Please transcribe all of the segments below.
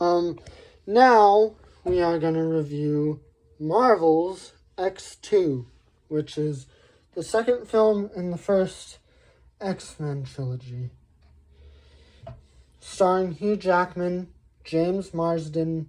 Now we are going to review Marvel's X2, which is the second film in the first X-Men trilogy. Starring Hugh Jackman, James Marsden,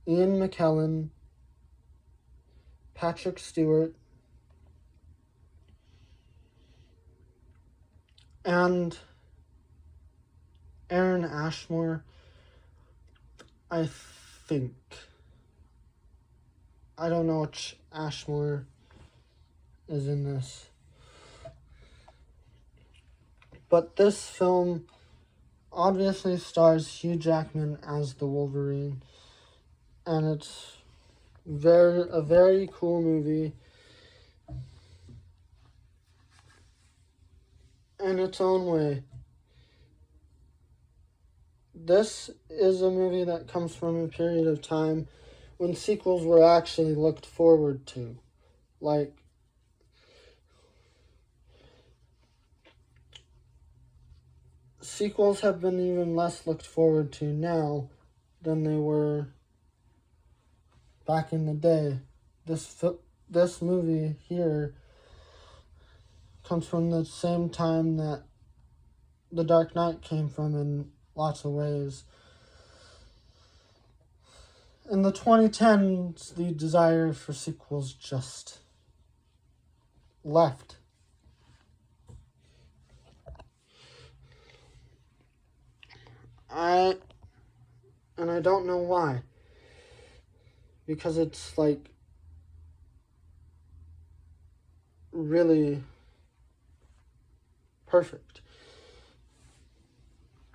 Ian McKellen, Patrick Stewart, and Aaron Ashmore, I think. I don't know which Ashmore is in this. But this film obviously stars Hugh Jackman as the Wolverine, and it's a very cool movie in its own way. This is a movie that comes from a period of time when sequels were actually looked forward to. Like, sequels have been even less looked forward to now than they were back in the day. This movie here comes from the same time that The Dark Knight came from in lots of ways. In the 2010s, the desire for sequels just left. I don't know why. Because it's like really perfect.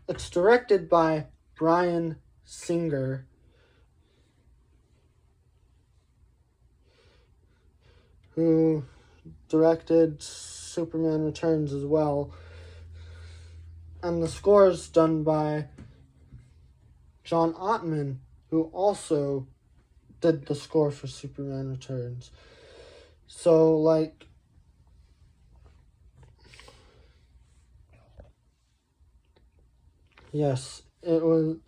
It's directed by Bryan Singer, who directed Superman Returns as well. And the score is done by John Ottman, who also did the score for Superman Returns. So, like, yes, it's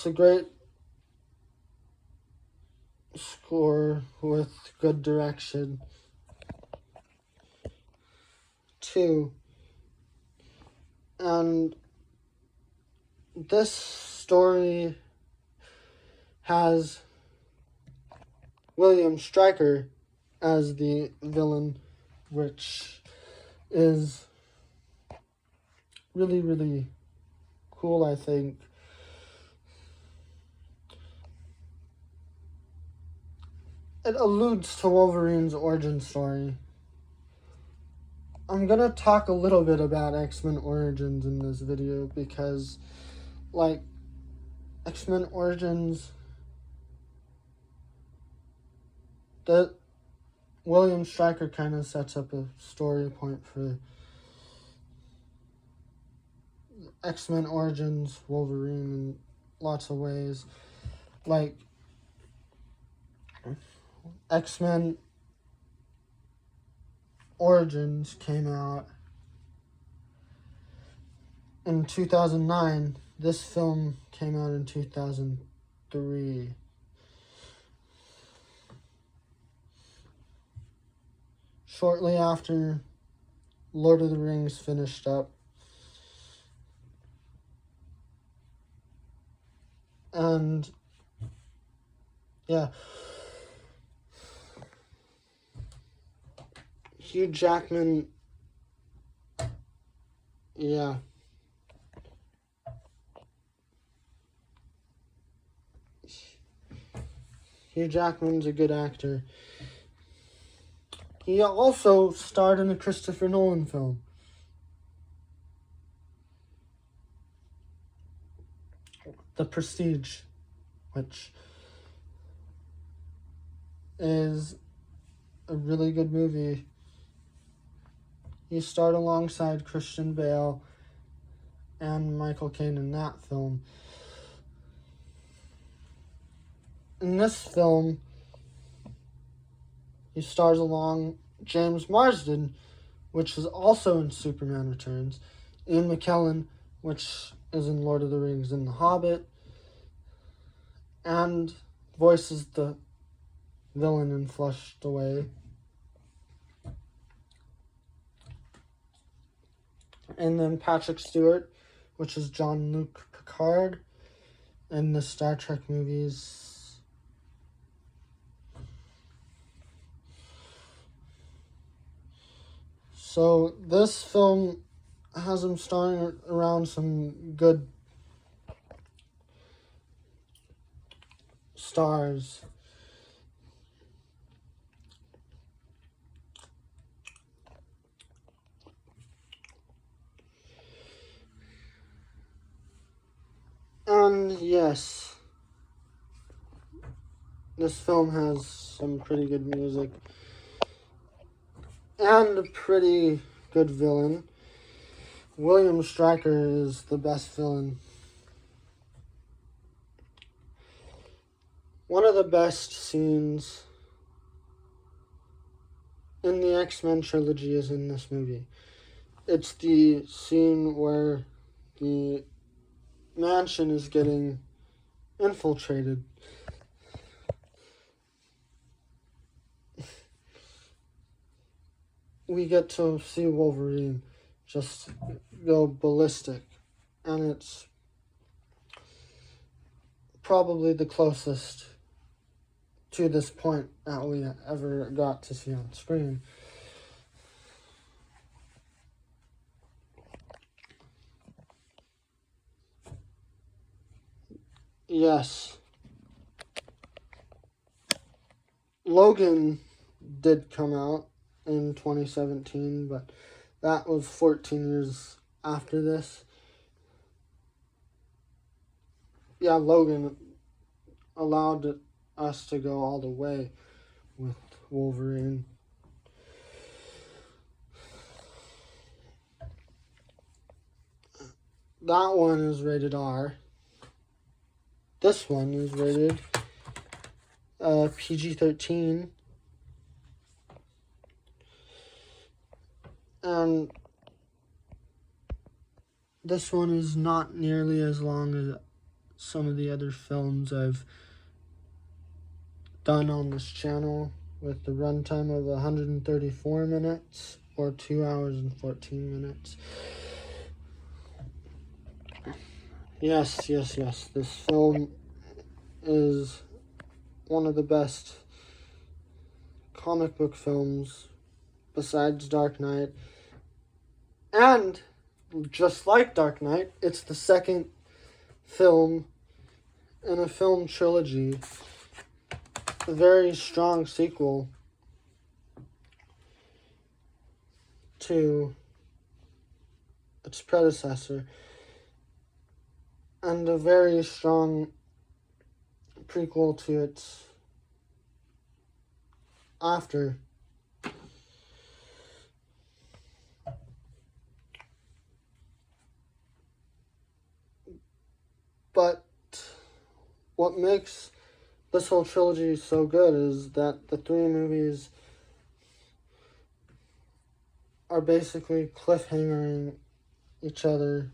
a great score with good direction, too. And this story has William Stryker as the villain, which is really, really cool, I think. It alludes to Wolverine's origin story. I'm gonna talk a little bit about X-Men Origins in this video because, like, X-Men Origins, that William Stryker kind of sets up a story point for X-Men Origins Wolverine in lots of ways. Like, X-Men Origins came out in 2009. This film came out in 2003. Shortly after Lord of the Rings finished up. And, yeah. Hugh Jackman, yeah. Hugh Jackman's a good actor. He also starred in a Christopher Nolan film. The Prestige, which is a really good movie. He starred alongside Christian Bale and Michael Caine in that film. In this film, he stars along James Marsden, which is also in Superman Returns, Ian McKellen, which is in Lord of the Rings and The Hobbit, and voices the villain in Flushed Away. And then Patrick Stewart, which is Jean-Luc Picard in the Star Trek movies. So this film has him starring around some good stars. And yes, this film has some pretty good music and a pretty good villain. William Stryker is the best villain. One of the best scenes in the X-Men trilogy is in this movie. It's the scene where the mansion is getting infiltrated. We get to see Wolverine just go ballistic, and it's probably the closest to this point that we ever got to see on screen. Yes, Logan did come out in 2017, but that was 14 years after this. Yeah, Logan allowed us to go all the way with Wolverine. That one is rated R. This one is rated PG-13. And this one is not nearly as long as some of the other films I've done on this channel, with the runtime of 134 minutes or 2 hours and 14 minutes. Yes. This film is one of the best comic book films besides Dark Knight. And just like Dark Knight, it's the second film in a film trilogy. A very strong sequel to its predecessor, and a very strong prequel to its after. But what makes this whole trilogy so good is that the three movies are basically cliffhangering each other.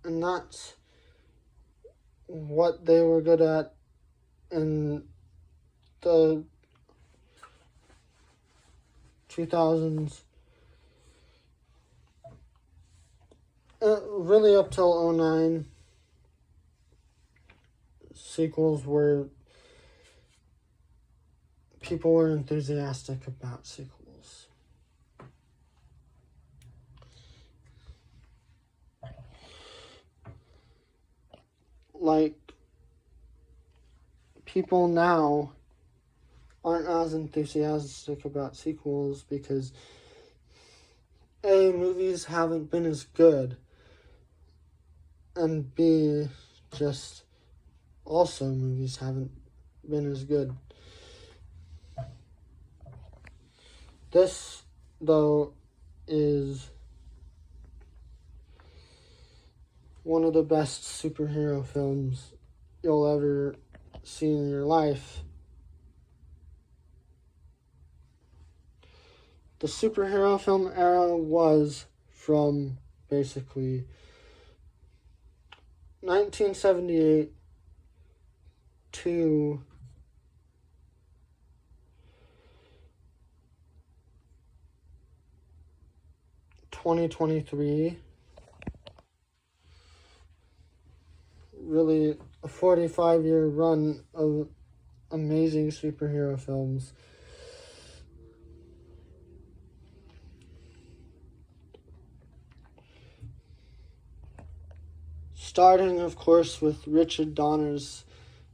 And that's what they were good at in the 2000s. Really up till 2009, sequels were, people were enthusiastic about sequels. People now aren't as enthusiastic about sequels because A, movies haven't been as good, and B, just also movies haven't been as good. This, though, is one of the best superhero films you'll ever see in your life. The superhero film era was from basically 1978 to 2023. Really a 45-year run of amazing superhero films. Starting, of course, with Richard Donner's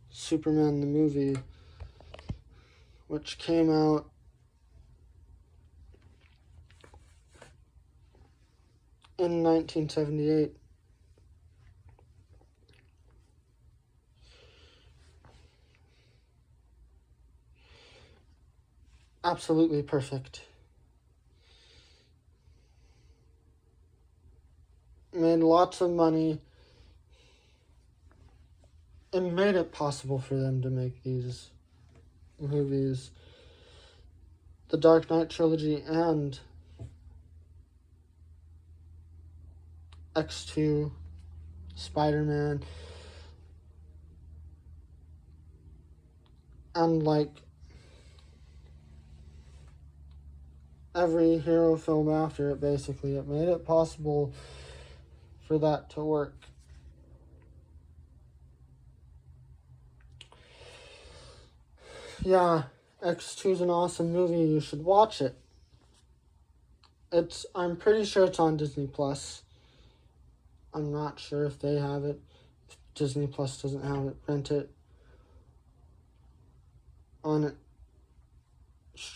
Superman the movie, which came out in 1978. Absolutely perfect. Made lots of money. It made it possible for them to make these movies. The Dark Knight trilogy and X2, Spider-Man, and like every hero film after it, basically. It made it possible for that to work. Yeah, X2 is an awesome movie. You should watch it. I'm pretty sure it's on Disney Plus. I'm not sure if they have it. If Disney Plus doesn't have it, rent it on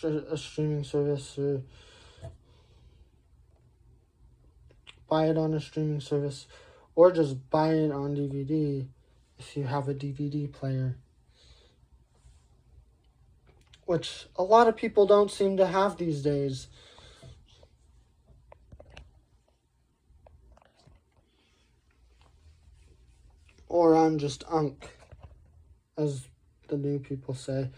a streaming service, or buy it on a streaming service, or just buy it on DVD if you have a DVD player, which a lot of people don't seem to have these days. Or I'm just unk, as the new people say.